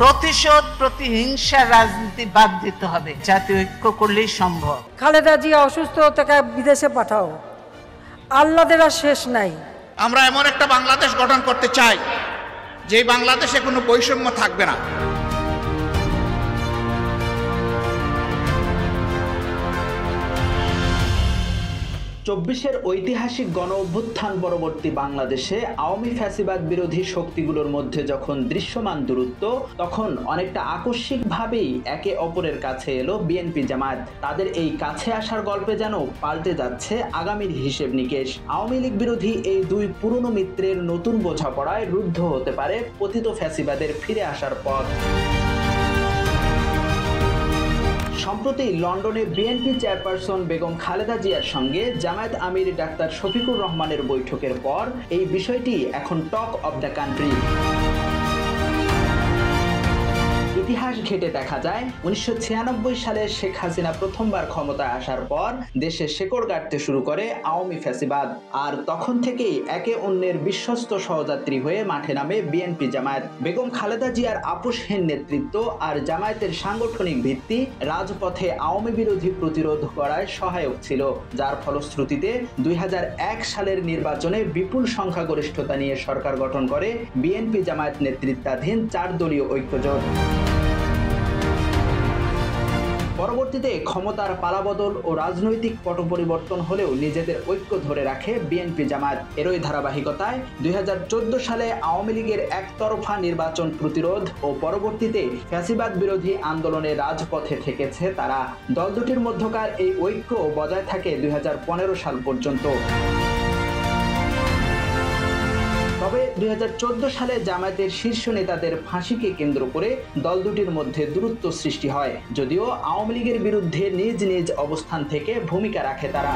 প্রতিশোধ প্রতিহিংসার রাজনীতি বাদ দিতে হবে, জাতীয় ঐক্য করলেই সম্ভব। খালেদা জিয়া অসুস্থ, তাকে বিদেশে পাঠাও, আল্লাদের আর শেষ নাই। আমরা এমন একটা বাংলাদেশ গঠন করতে চাই যে বাংলাদেশে কোনো বৈষম্য থাকবে না। ২৪-এর ঐতিহাসিক গণ অভ্যুত্থান পরবর্তী বাংলাদেশে আওয়ামী ফ্যাসিবাদ বিরোধী শক্তিগুলোর মধ্যে যখন দৃশ্যমান দূরত্ব, তখন অনেকটা আকস্মিকভাবেই একে অপরের কাছে এলো বিএনপি জামায়াত। তাদের এই কাছে আসার গল্পে যেন পাল্টে যাচ্ছে আগামীর হিসেব নিকেশ। আওয়ামী লীগ বিরোধী এই দুই পুরনো মিত্রের নতুন বোঝাপড়ায় রুদ্ধ হতে পারে পতিত ফ্যাসিবাদের ফিরে আসার পথ। সম্প্রতি লন্ডনে বিএনপি চেয়ারপারসন বেগম খালেদা জিয়ার সঙ্গে জামায়াত আমির ডাক্তার শফিকুর রহমানের বৈঠকের পর এই বিষয়টি এখন টক অব দ্য কান্ট্রি। ইতিহাস ঘেটে দেখা যায় ১৯৯৬ সালে শেখ হাসিনা প্রথমবার ক্ষমতায় আসার পর দেশে শেকড় গাড়তে শুরু করে আওয়ামী ফ্যাসিবাদ। আর তখন থেকেই একে অন্যের বিশ্বস্ত সহযাত্রী হয়ে মাঠে নামে বিএনপি জামায়াত। বেগম খালেদা জিয়ার আপোষহীন নেতৃত্ব আর জামায়াতের সাংগঠনিক ভিত্তি রাজপথে আওয়ামী বিরোধী প্রতিরোধ করায় সহায়ক ছিল, যার ফলশ্রুতিতে ২০০১ সালের নির্বাচনে বিপুল সংখ্যাগরিষ্ঠতা নিয়ে সরকার গঠন করে বিএনপি জামায়াত নেতৃত্বাধীন ৪ দলীয় ঐক্যজোট। পরবর্তীতে ক্ষমতার পালাবদল ও রাজনৈতিক পট পরিবর্তন হলেও নিজেদের ঐক্য ধরে রাখে বিএনপি জামায়াত। এরই ধারাবাহিকতায় ২০১৪ সালে আওয়ামী লীগের একতরফা নির্বাচন প্রতিরোধ ও পরবর্তীতে ফ্যাসিবাদ বিরোধী আন্দোলনে রাজপথে থেকেছে তারা। দল দুটির মধ্যকার এই ঐক্য বজায় থাকে ২০১৫ সাল পর্যন্ত। তবে ২০১৪ সালে জামায়াতের শীর্ষ নেতাদের ফাঁসিকে কেন্দ্র করে দল দুটির মধ্যে দূরত্ব সৃষ্টি হয়, যদিও আওয়ামী লীগের বিরুদ্ধে নিজ নিজ অবস্থান থেকে ভূমিকা রাখে তারা।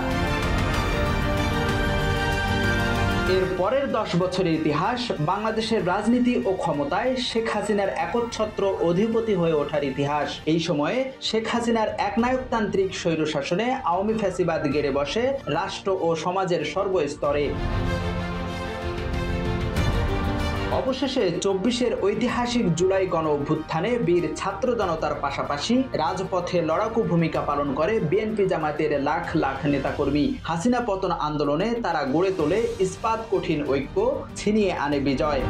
এর পরের ১০ বছরের ইতিহাস বাংলাদেশের রাজনীতি ও ক্ষমতায় শেখ হাসিনার একচ্ছত্র অধিপতি হয়ে ওঠার ইতিহাস। এই সময়ে শেখ হাসিনার একনায়কতান্ত্রিক স্বৈরশাসনে আওয়ামী ফ্যাসিবাদ গেড়ে বসে রাষ্ট্র ও সমাজের সর্বস্তরে। অবশেষে ২৪-এর ঐতিহাসিক জুলাই গণ অভ্যুত্থানে বীর ছাত্র জনতার পাশাপাশি রাজপথে লড়াকু ভূমিকা পালন করে বিএনপি জামায়াতের লাখ লাখ নেতাকর্মী। হাসিনা পতন আন্দোলনে তারা গড়ে তোলে ইস্পাত কঠিন ঐক্য, ছিনিয়ে আনে বিজয়।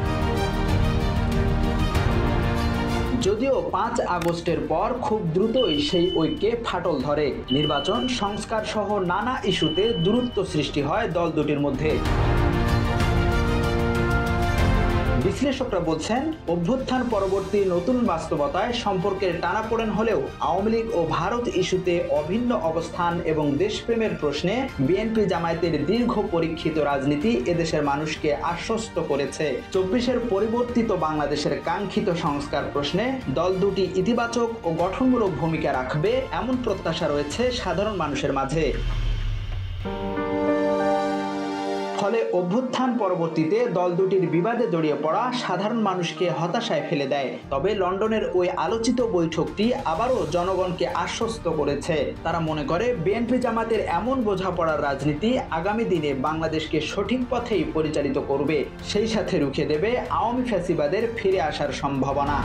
যদিও ৫ আগস্টের পর খুব দ্রুতই সেই ঐক্যে ফাটল ধরে। নির্বাচন সংস্কার সহ নানা ইস্যুতে দূরত্ব সৃষ্টি হয় দল দুটির মধ্যে। বিশ্লেষকরা বলছেন, অভ্যুত্থান পরবর্তী নতুন বাস্তবতায় সম্পর্কের টানাপোড়েন হলেও আওয়ামী লীগ ও ভারত ইস্যুতে অভিন্ন অবস্থান এবং দেশপ্রেমের প্রশ্নে বিএনপি জামায়াতের দীর্ঘ পরীক্ষিত রাজনীতি এদেশের মানুষকে আশ্বস্ত করেছে। ২৪-এর পরিবর্তিত বাংলাদেশের কাঙ্ক্ষিত সংস্কার প্রশ্নে দল দুটি ইতিবাচক ও গঠনমূলক ভূমিকা রাখবে এমন প্রত্যাশা রয়েছে সাধারণ মানুষের মাঝে। ফলে অভ্যুত্থান পরবর্তীতে দল দুটির বিবাদে জড়িয়ে পড়া সাধারণ মানুষকে হতাশায় ফেলে দেয়। তবে লন্ডনের ওই আলোচিত বৈঠকটি আবারও জনগণকে আশ্বস্ত করেছে। তারা মনে করে বিএনপি জামাতের এমন বোঝাপড়ার রাজনীতি আগামী দিনে বাংলাদেশকে সঠিক পথেই পরিচালিত করবে, সেই সাথে রুখে দেবে আওয়ামী ফ্যাসিবাদের ফিরে আসার সম্ভাবনা।